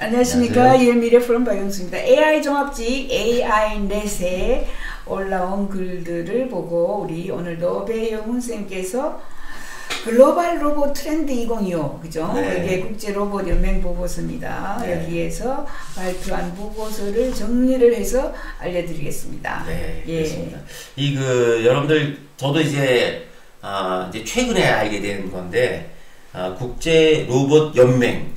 안녕하십니까. 유엔미래 프롬 박영수입니다. AI 종합지 AI넷에 올라온 글들을 보고 우리 오늘도 배영훈 쌤께서 글로벌 로봇 트렌드 2025, 그죠? 네. 이게 국제 로봇 연맹 보고서입니다. 네. 여기에서 발표한 보고서를 정리를 해서 알려드리겠습니다. 네, 예. 그렇습니다. 여러분들, 저도 이제 최근에 알게 된 건데, 국제 로봇 연맹,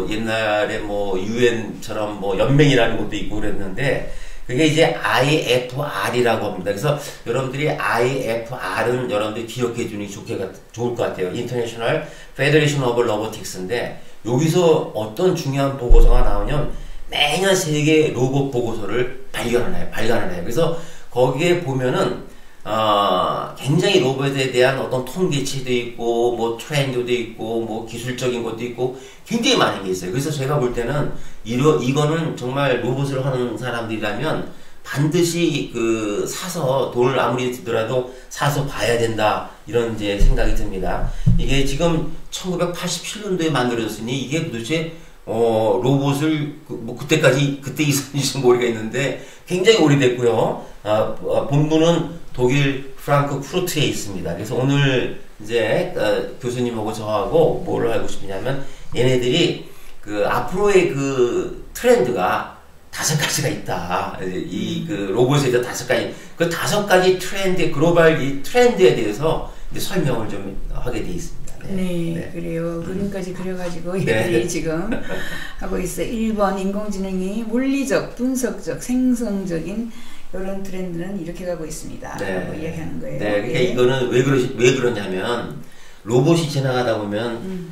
옛날에 유엔처럼 연맹이라는 것도 있고 그랬는데, 그게 이제 IFR이라고 합니다. 그래서 여러분들이 IFR은 여러분들이 기억해 주니 좋을 것 같아요. International Federation of Robotics인데, 여기서 어떤 중요한 보고서가 나오면 매년 세계 로봇 보고서를 발간을 해요. 그래서 거기에 보면은 굉장히 로봇에 대한 어떤 통계치도 있고, 트렌드도 있고, 기술적인 것도 있고, 굉장히 많은 게 있어요. 그래서 제가 볼 때는, 이거는 정말 로봇을 하는 사람들이라면, 반드시 사서, 돈을 아무리 들더라도 사서 봐야 된다, 이런 이제 생각이 듭니다. 이게 지금 1987년도에 만들어졌으니, 이게 도대체, 로봇을, 그때 있었는지 모르겠는데, 굉장히 오래됐고요. 본부는 독일 프랑크푸르트에 있습니다. 그래서 오늘 이제 교수님하고 저하고 뭘 하고 싶냐면 얘네들이 앞으로의 트렌드가 5가지가 있다. 로봇에 대한 5가지, 그 5가지 트렌드, 글로벌 이 트렌드에 대해서 이제 설명을 좀 하게 돼 있습니다. 네, 그래요. 그림까지 그려가지고 얘들이 지금 하고 있어요. 1번 인공지능이 물리적, 분석적, 생성적인 이런 트렌드는 이렇게 가고 있습니다. 라고 이야기하는 거예요. 네, 그러니까 이거는 왜 그러냐면 로봇이 지나가다 보면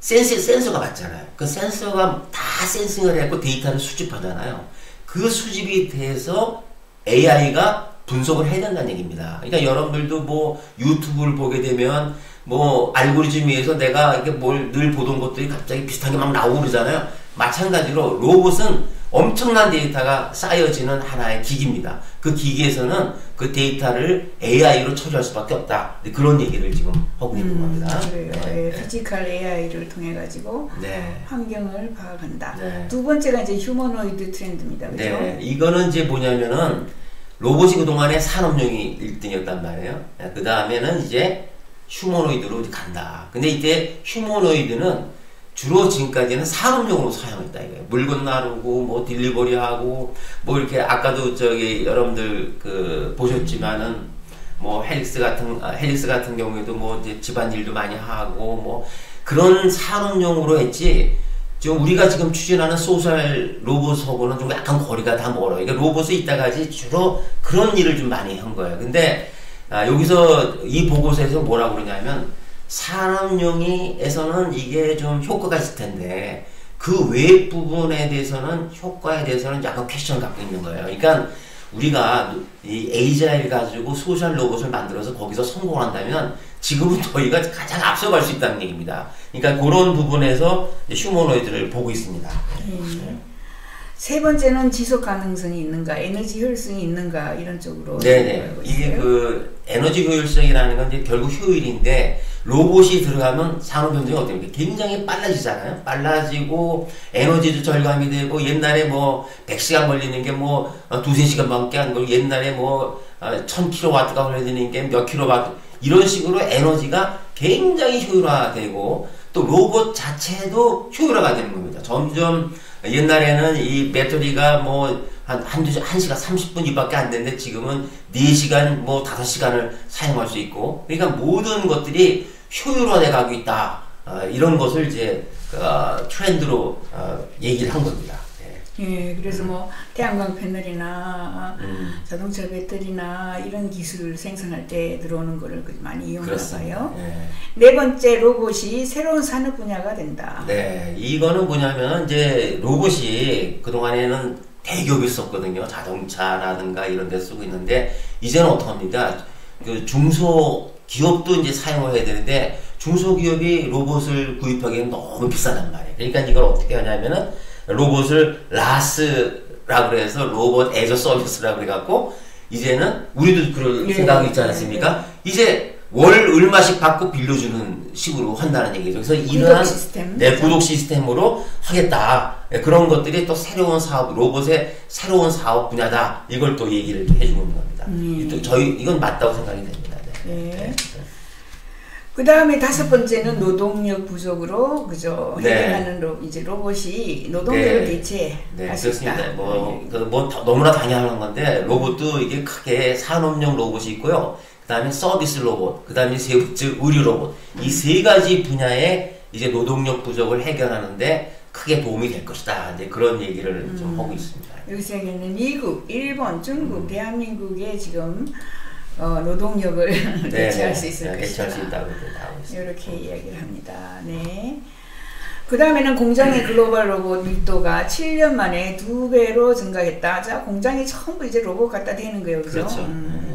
센서가 맞잖아요. 그 센서가 다 센싱을 해갖고 데이터를 수집하잖아요. 그 수집이 돼서 AI가 분석을 해야 된다는 얘기입니다. 그러니까 여러분들도 유튜브를 보게 되면 알고리즘에서 내가 이렇게 늘 보던 것들이 갑자기 비슷한 게 막 나오고 그러잖아요. 마찬가지로 로봇은 엄청난 데이터가 쌓여지는 하나의 기기입니다. 그 기기에서는 그 데이터를 AI로 처리할 수밖에 없다. 그런 얘기를 지금 하고 있는 겁니다. 그래요. 네. 피지컬 AI를 통해 가지고 네. 환경을 파악한다. 네. 두 번째가 이제 휴머노이드 트렌드입니다. 그죠? 네. 이거는 이제 뭐냐면은 로봇이 그동안에 산업용이 1등이었단 말이에요. 그 다음에는 이제 휴머노이드로 간다. 근데 이때 휴머노이드는 주로 지금까지는 산업용으로 사용했다 이거예요. 물건 나르고 딜리버리하고 이렇게 아까도 여러분들 보셨지만은 헬릭스 같은 경우에도 이제 집안일도 많이 하고 그런 산업용으로 했지. 지금 우리가 지금 추진하는 소셜 로봇하고는 좀 약간 거리가 다 멀어요. 그러니까 로봇이 이따가지 주로 그런 일을 좀 많이 한 거예요. 근데 여기서 이 보고서에서 뭐라고 그러냐면 산업용에서는 이게 좀 효과가 있을 텐데 그 외 부분에 대해서는 효과에 대해서는 약간 퀘스천을 갖고 있는 거예요. 그러니까 우리가 이 AGI를 가지고 소셜 로봇을 만들어서 거기서 성공한다면 지금은 저희가 가장 앞서갈 수 있다는 얘기입니다. 그러니까 그런 부분에서 휴머노이드를 보고 있습니다. 세 번째는 지속 가능성이 있는가, 에너지 효율성이 있는가 이런 쪽으로. 네네. 이게 에너지 효율성이라는 건 이제 결국 효율인데 로봇이 들어가면 산업 현장이 어떻게 굉장히 빨라지잖아요. 빨라지고 에너지도 절감이 되고 옛날에 100시간 걸리는 게 2~3시간밖에 안 걸리고 옛날에 1000kW가 걸리는 게 몇 킬로와트 이런 식으로 에너지가 굉장히 효율화되고 또 로봇 자체도 효율화가 되는 겁니다. 점점 옛날에는 이 배터리가 한 시간 30분 이밖에 안 되는데 지금은 4시간, 5시간을 사용할 수 있고, 그러니까 모든 것들이 효율화돼 가고 있다. 이런 것을 이제, 트렌드로, 얘기를 한 겁니다. 예, 그래서 태양광 패널이나 자동차 배터리나 이런 기술을 생산할 때 들어오는 거를 많이 이용하나 봐요. 네 번째, 로봇이 새로운 산업 분야가 된다. 네, 이거는 뭐냐면 이제 로봇이 그동안에는 대기업이 썼거든요. 자동차라든가 이런 데 쓰고 있는데 이제는 어떡합니까? 중소기업도 이제 사용을 해야 되는데 중소기업이 로봇을 구입하기에는 너무 비싸단 말이에요. 그러니까 이걸 어떻게 하냐면은 로봇을 라스라고 해서 로봇 애저 서비스라고 해갖고 이제는 우리도 그런 생각이 있지 않습니까? 이제 월 얼마씩 받고 빌려주는 식으로 한다는 얘기죠. 그래서 이러한 구독 시스템으로 하겠다. 그런 것들이 또 새로운 사업, 로봇의 새로운 사업 분야다. 이걸 또 얘기를 해주고 있는 겁니다. 또 저희 이건 맞다고 생각이 됩니다. 네. 네. 그 다음에 5번째는 노동력 부족으로 그죠 해결하는 이제 로봇이 노동력을 대체할 수 있다. 너무나 당연한 건데 로봇도 이게 크게 산업용 로봇이 있고요. 그 다음에 서비스 로봇, 그 다음에 세 번째 의료 로봇. 이 3가지 분야에 이제 노동력 부족을 해결하는데 크게 도움이 될 것이다. 이제 그런 얘기를 좀 하고 있습니다. 여기서 얘기하는 미국, 일본, 중국, 대한민국에 지금 노동력을 대체할 수 있을 것이다. 이렇게 이야기를 합니다. 네. 그 다음에는 공장의 글로벌 로봇 밀도가 7년 만에 2배로 증가했다. 자, 공장이 전부 이제 로봇 갖다 대는 거예요, 그죠? 그렇죠.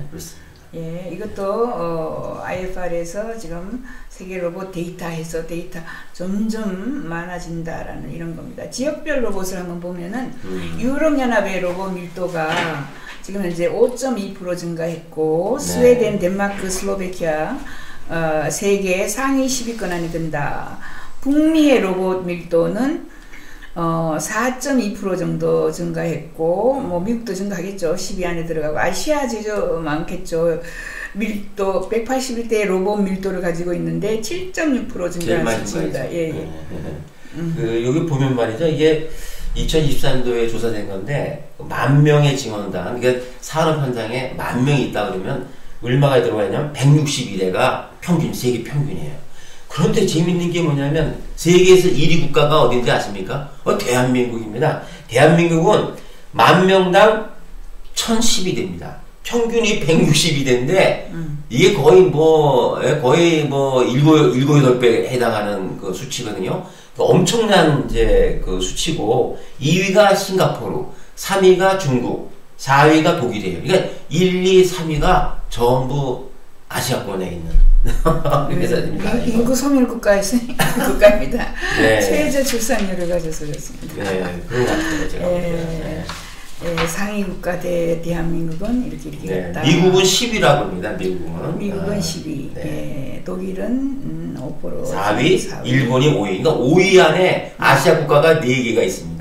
그렇습니다. 예, 이것도 IFR에서 지금 세계 로봇 데이터에서 데이터 점점 많아진다라는 이런 겁니다. 지역별 로봇을 한번 보면은 유럽연합의 로봇 밀도가 지금 현재 5.2% 증가했고 스웨덴, 덴마크, 슬로베키아 세계 상위 10위권 안에 든다. 북미의 로봇 밀도는 4.2% 정도 증가했고 뭐 미국도 증가하겠죠. 10위 안에 들어가고 아시아 제조 많겠죠. 밀도 181대의 로봇 밀도를 가지고 있는데 7.6% 증가했습니다. 예. 여기 보면 말이죠. 이게 2023년도에 조사된 건데 10,000명의 증원당, 그러니까 산업 현장에 10,000명이 있다 그러면 얼마가 들어가 있냐면 162대가 평균, 세계 평균이에요. 그런데 재밌는 게 뭐냐면 세계에서 1위 국가가 어딘지 아십니까? 대한민국입니다. 대한민국은 10,000명당 1,012대입니다. 평균이 162대인데 이게 거의 7-8배에 해당하는 그 수치거든요. 엄청난 이제 그 수치고 2위가 싱가포르, 3위가 중국, 4위가 독일이에요. 그러니까 1, 2, 3위가 전부 아시아권에 있는 회사입니다. 인구 소멸 국가입니다. 네. 최저 출산율을 가져서 그렇습니다. 네, 그런 것 같아요. 제가 상위 국가 대한민국은 이렇게 했다. 미국은 10위라고 합니다. 미국은 10위. 네. 독일은 5%. 4위, 일본이 5위. 그러니까 5위 안에 아시아 국가가 4개가 있습니다.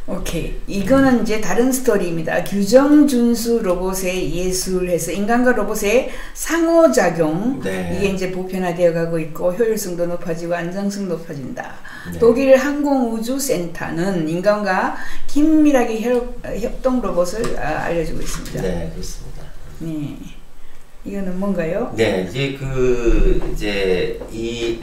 오케이. 이거는 이제 다른 스토리입니다. 규정 준수 로봇의 예술해서 인간과 로봇의 상호작용. 이게 이제 보편화되어 가고 있고 효율성도 높아지고 안정성 높아진다. 독일 항공우주센터는 인간과 긴밀하게 협동 로봇을 알려주고 있습니다. 네, 그렇습니다. 네. 이거는 뭔가요? 네, 이제 이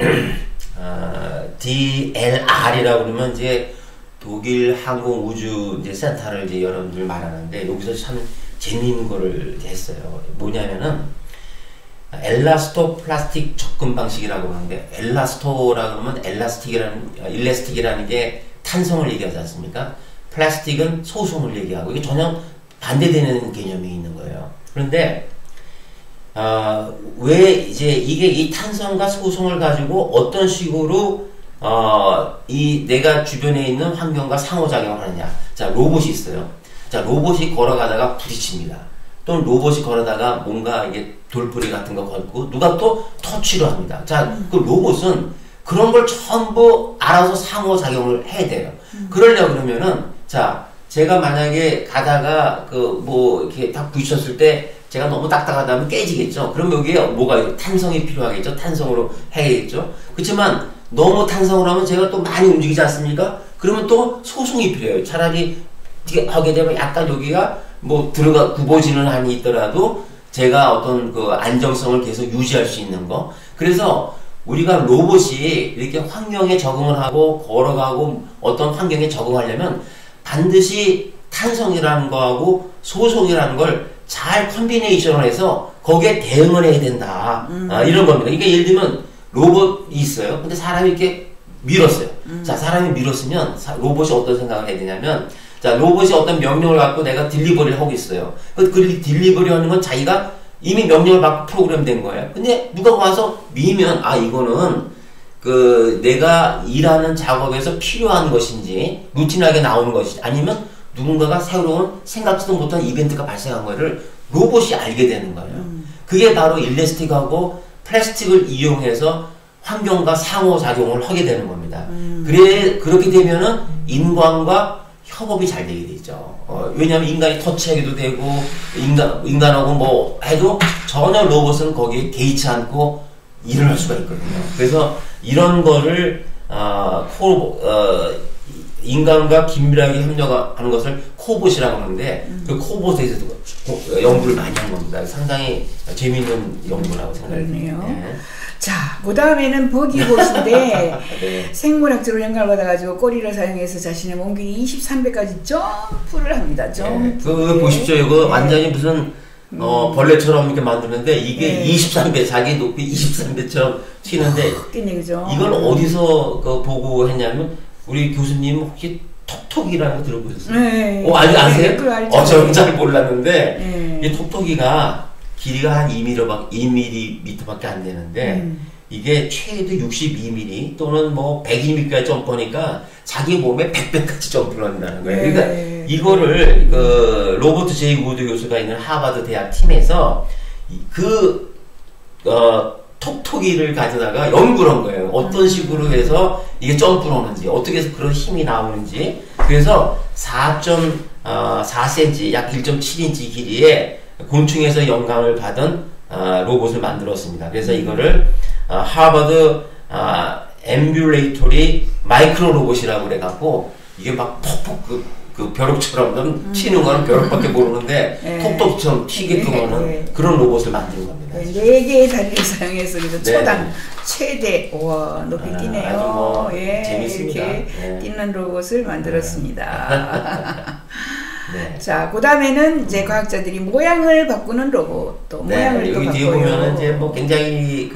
DLR이라고 그러면 이제 독일 항공우주 센터를 이제 여러분들 말하는데 여기서 참 재미있는 거를 했어요. 뭐냐면은 엘라스토 플라스틱 접근 방식이라고 하는데 엘라스토라고 그러면 일라스틱이라는 게 탄성을 얘기하지 않습니까? 플라스틱은 소송을 얘기하고 이게 전혀 반대되는 개념이 있는 거예요. 그런데 왜 이제 이게 이 탄성과 소송을 가지고 어떤 식으로 이 내가 주변에 있는 환경과 상호작용을 하느냐. 자, 로봇이 있어요. 자, 로봇이 걸어가다가 부딪힙니다. 또는 로봇이 걸어다가 뭔가 이게 돌부리 같은 거 걸고 누가 또 터치를 합니다. 자, 그 로봇은 그런 걸 전부 알아서 상호작용을 해야 돼요. 그러려고 그러면은 자, 제가 만약에 가다가 이렇게 딱 부딪혔을 때 제가 너무 딱딱하다면 깨지겠죠. 그럼 여기에 뭐가 탄성이 필요하겠죠. 탄성으로 해야겠죠. 그렇지만 너무 탄성을 하면 제가 또 많이 움직이지 않습니까? 그러면 또 소송이 필요해요. 차라리 이렇게 하게 되면 약간 여기가 굽어지는 한이 있더라도 제가 어떤 그 안정성을 계속 유지할 수 있는 거. 그래서 우리가 로봇이 이렇게 환경에 적응을 하고 걸어가고 어떤 환경에 적응하려면 반드시 탄성이라는 거하고 소송이라는 걸 잘 컨비네이션을 해서 거기에 대응을 해야 된다. 이런 겁니다. 그러니까 예를 들면 로봇이 있어요. 근데 사람이 이렇게 밀었어요. 자, 사람이 밀었으면 로봇이 어떤 생각을 해야 되냐면 자, 로봇이 어떤 명령을 갖고 내가 딜리버리를 하고 있어요. 그 딜리버리 하는 건 자기가 이미 명령을 받고 프로그램 된 거예요. 근데 누가 와서 밀면 이거는 내가 일하는 작업에서 필요한 것인지 루틴하게 나오는 것인지 아니면 누군가가 새로운 생각지도 못한 이벤트가 발생한 거를 로봇이 알게 되는 거예요. 그게 바로 일레스틱하고 플라스틱을 이용해서 환경과 상호작용을 하게 되는 겁니다. 그렇게 되면은 인간과 협업이 잘 되게 되죠. 왜냐하면 인간이 터치하기도 되고, 인간하고 뭐 해도 전혀 로봇은 거기에 개의치 않고 일을 할 수가 있거든요. 그래서 이런 거를, 인간과 긴밀하게 협력하는 것을 코봇이라고 하는데, 그 코봇에 대해서도 연구를 많이 한 겁니다. 상당히 재미있는 연구라고 생각이 듭니다. 네. 자, 그 다음에는 버기봇인데 네. 생물학적으로 영감을 받아가지고 꼬리를 사용해서 자신의 몸 길이 23배까지 점프를 합니다. 점프. 네. 그거 보십시오. 이거 완전히 무슨 벌레처럼 이렇게 만드는데 이게 23배, 자기 높이 23배처럼 튀는데 이걸 어디서 보고 했냐면 우리 교수님 혹시 톡톡이라는 거 들어보셨어요? 네. 아직 아세요? 네, 저는 잘 몰랐는데 이 톡톡이가 길이가 한 2mm밖에 안 되는데 이게 최대 62mm 또는 뭐 102mm까지 점프하니까 자기 몸에 100배까지 점프를 한다는 거예요. 그러니까 이거를 그 로버트 제이 우드 교수가 있는 하버드 대학 팀에서 톡톡이를 가져다가 연구를 한 거예요. 어떤 식으로 해서 이게 점프를 하는지, 어떻게 해서 그런 힘이 나오는지. 그래서 4.4cm, 약 1.7인치 길이의 곤충에서 영감을 받은 로봇을 만들었습니다. 그래서 이거를 하버드 앰뷸레이토리 마이크로 로봇이라고 그래갖고 이게 막 퍽퍽 그 벼룩처럼 튀는 거는 벼룩밖에 모르는데 톡톡처럼 튀게끔 하는 그런 로봇을 만든 겁니다. 4개의 다리를 사용해서 초당 최대 높이 뛰네요. 아주 뭐 재밌습니다. 이렇게 뛰는 로봇을 만들었습니다. 네. 자, 그 다음에는 이제 과학자들이 모양을 바꾸는 로봇, 또 모양을 또 여기 뒤에 바꿔요. 보면은 이제 뭐 굉장히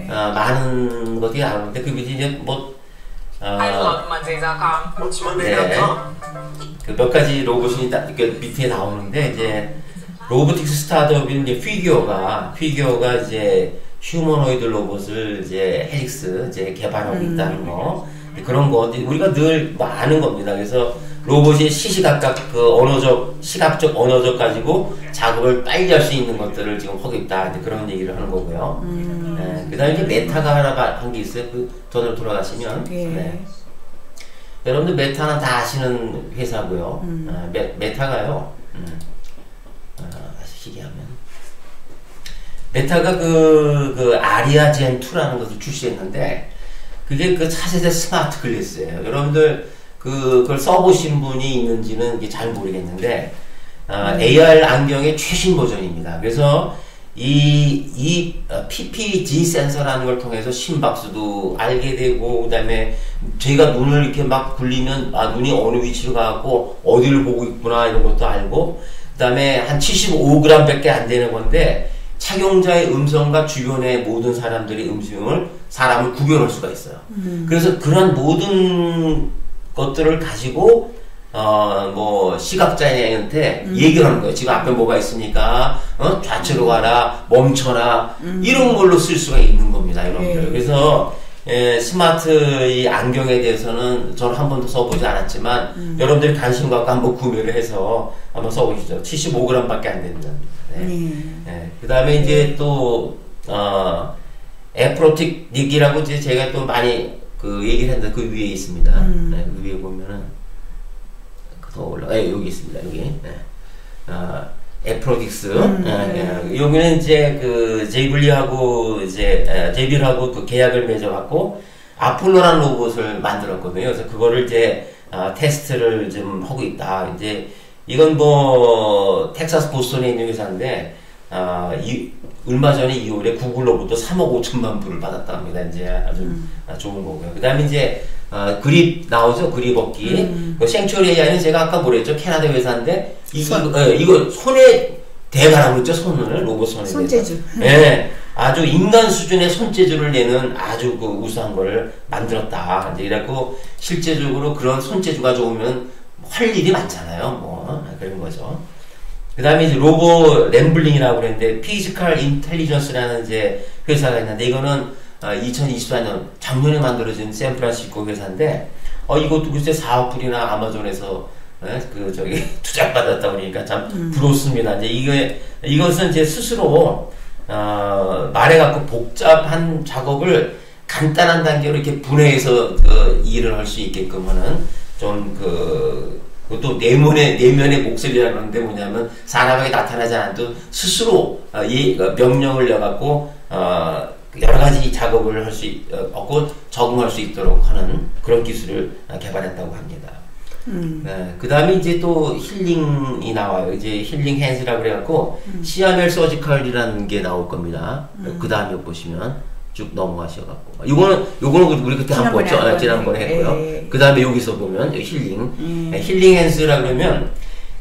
많은 것들이 나오는데 그게 이제 뭐 그 몇 가지 로봇이 밑에 나오는데 이제 로보틱스 스타트업인 이제 피규어가 이제 휴머노이드 로봇을 이제 헬릭스 이제 개발하고 있다는 거 그런 거 우리가 늘 아는 겁니다. 그래서 로봇이 시시각각 그 시각적 언어적 가지고 작업을 빨리 할 수 있는 것들을 지금 하고 있다. 이제 그런 얘기를 하는 거고요. 그 다음에 이제 메타가 하나 한 게 있어요. 그 전으로 돌아가시면. 네. 여러분들 메타는 다 아시는 회사고요. 메타가요. 희귀하면. 메타가 그 아리아 젠 2라는 것을 출시했는데 그게 그 차세대 스마트 글래스예요. 여러분들 그걸 써보신 분이 있는지는 이게 잘 모르겠는데 AR 안경의 최신 버전입니다. 그래서 이 PPG 센서라는 걸 통해서 심박수도 알게 되고 그다음에 제가 눈을 이렇게 막 굴리면 눈이 어느 위치로 가고 어디를 보고 있구나 이런 것도 알고 그다음에 한 75g밖에 안 되는 건데 착용자의 음성과 주변의 모든 사람들의 사람을 구별할 수가 있어요. 그래서 그런 모든 것들을 가지고 뭐 시각장애인한테 얘기를 하는 거예요. 지금 앞에 뭐가 있으니까 좌측으로 가라, 멈춰라 이런 걸로 쓸 수가 있는 겁니다, 여러분들. 그래서 스마트 이 안경에 대해서는 저는 한 번도 써보지 않았지만 여러분들이 관심 갖고 한번 구매를 해서 한번 써보시죠. 75g밖에 안 된다. 그 다음에 이제 또 에프로틱 닉이라고 이제 제가 또 많이 그 얘기를 했는데 그 위에 있습니다. 그 위에 보면은 더 올라. 여기 있습니다. 여기. 에프로딕스. 여기는 이제 그 제이빌하고 그 계약을 맺어갖고 아폴로라는 로봇을 만들었거든요. 그래서 그거를 이제 테스트를 좀 하고 있다. 이제 이건 뭐 텍사스 보스턴에 있는 회사인데 얼마 전에 2월에 구글로부터 3억 5천만 불을 받았다 합니다. 이제 아주 좋은 거고요. 그 다음에 이제 그립 나오죠? 그립 업기. 그 생츄리 AI는 제가 아까 뭐랬죠? 캐나다 회사인데 이거 손에 대가라고 했죠? 손을 로봇 손에 손재주. 네, 아주 인간 수준의 손재주를 내는 아주 그 우수한 거를 만들었다. 이제 이래갖고 실제적으로 그런 손재주가 좋으면 할 일이 많잖아요. 뭐 그런 거죠. 그 다음에 이제 로보 램블링이라고 그랬는데 피지컬 인텔리전스라는 이제 회사가 있는데 이거는 2024년 작년에 만들어진 샌프란시스코 회사인데 이것도 글쎄 4억 불이나 아마존에서 그 저기 투자받았다 보니까 참 부럽습니다. 이제 이것은 제 스스로 말해갖고 복잡한 작업을 간단한 단계로 이렇게 분해해서 그 일을 할 수 있게끔 하는 좀 그것도 내면의 목소리라는 데 뭐냐면 사람에게 나타나지 않아도 스스로 이 명령을 내갖고 여러 가지 작업을 할 수 있고 적응할 수 있도록 하는 그런 기술을 개발했다고 합니다. 네, 그 다음에 이제 또 힐링이 나와요. 이제 힐링 핸즈라고 그래갖고 시아멜 서지컬이라는 게 나올 겁니다. 그 다음에 보시면 쭉 넘어가셔갖고 요거는 우리 그때 한번 봤죠. 지난번에 했고요. 그 다음에 여기서 보면 힐링 힐링 핸즈라 그러면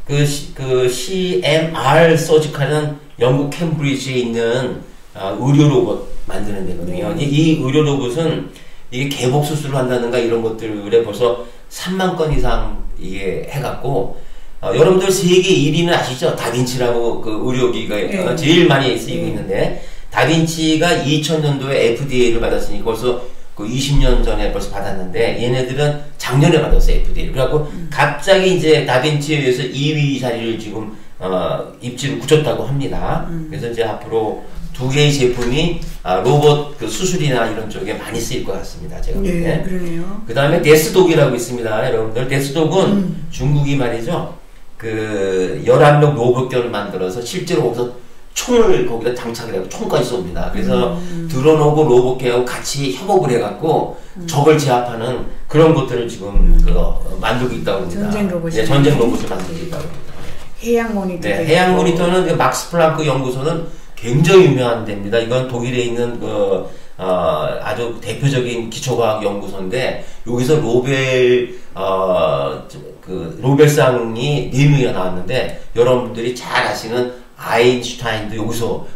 그 CMR 서지컬은 영국 캠브리지에 있는 의료 로봇 만드는 데거든요. 이 의료 로봇은 이게 개복 수술을 한다든가 이런 것들에 벌써 3만 건 이상 이게 해갖고 여러분들 세계 1위는 아시죠? 다빈치라고 그 의료기가 제일 많이 쓰이고 있는데 다빈치가 2000년도에 FDA를 받았으니까 벌써 그 20년 전에 벌써 받았는데 얘네들은 작년에 받았어요, FDA를. 그래갖고 갑자기 이제 다빈치에 의해서 2위 자리를 지금 입지를 굳혔다고 합니다. 그래서 이제 앞으로 두 개의 제품이 로봇 그 수술이나 이런 쪽에 많이 쓰일 것 같습니다. 제가 볼 때. 그러네요. 그 다음에 데스독이라고 있습니다. 여러분들 데스독은 중국이 말이죠. 그 11명 로봇견을 만들어서 실제로 거기서 총을 거기다 장착을 하고 총까지 쏩니다. 그래서 드론하고 로봇견하고 같이 협업을 해갖고 적을 제압하는 그런 것들을 지금 만들고 있다고 합니다. 전쟁 로봇이. 네, 전쟁 로봇을 만들고 있다고 합니다. 해양 모니터. 네, 해양 모니터는 그 막스 플랑크 연구소는 굉장히 유명한 데입니다. 이건 독일에 있는 아주 대표적인 기초과학 연구소인데 여기서 노벨상이 4명이나 나왔는데 여러분들이 잘 아시는 아인슈타인도 여기서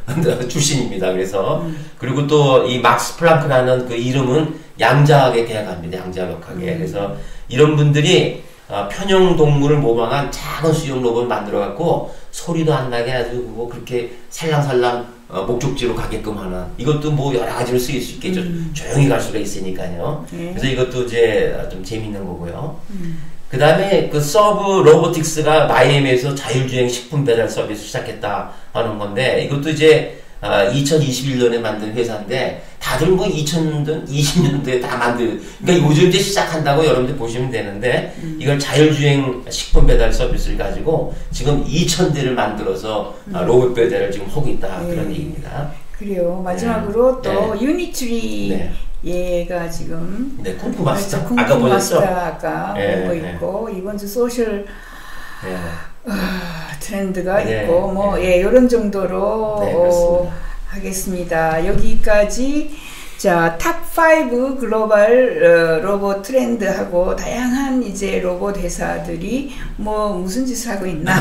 출신입니다. 그래서 그리고 또 이 막스 플랑크라는 그 이름은 양자학의 대학입니다. 양자역학에. 그래서 이런 분들이 편형 동물을 모방한 작은 수영 로봇을 만들어 갖고 소리도 안 나게 아주 뭐 그렇게 살랑살랑 목적지로 가게끔 하는 이것도 뭐 여러 가지로 쓰일 수 있겠죠. 조용히 갈 수가 있으니까요. 그래서 이것도 이제 좀 재밌는 거고요. 그 다음에 그 서브 로보틱스가 마이애미에서 자율주행 식품 배달 서비스 시작했다 하는 건데 이것도 이제 2021년에 만든 회사인데 다들 뭐 2020년도에 다 그러니까 요즘 이제 시작한다고 여러분들 보시면 되는데 이걸 자율주행 식품 배달 서비스를 가지고 지금 2,000대를 만들어서 로봇 배달을 지금 하고 있다 그런 얘기입니다. 그래요. 마지막으로 또 유니트리 얘가 지금 쿵푸 마스터 쿵푸 아까 마스터 보셨죠? 아까 보고 있고 이번 주 소셜 트렌드가 있고 뭐 이런 정도로 하겠습니다. 여기까지 자 탑5 글로벌 로봇 트렌드하고 다양한 이제 로봇 회사들이 뭐 무슨 짓을 하고 있나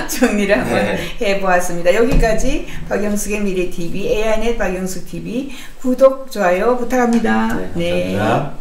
정리를 한번 해보았습니다. 여기까지 박영숙의 미래TV, AI넷 박영숙TV 구독, 좋아요 부탁합니다. 감사합니다.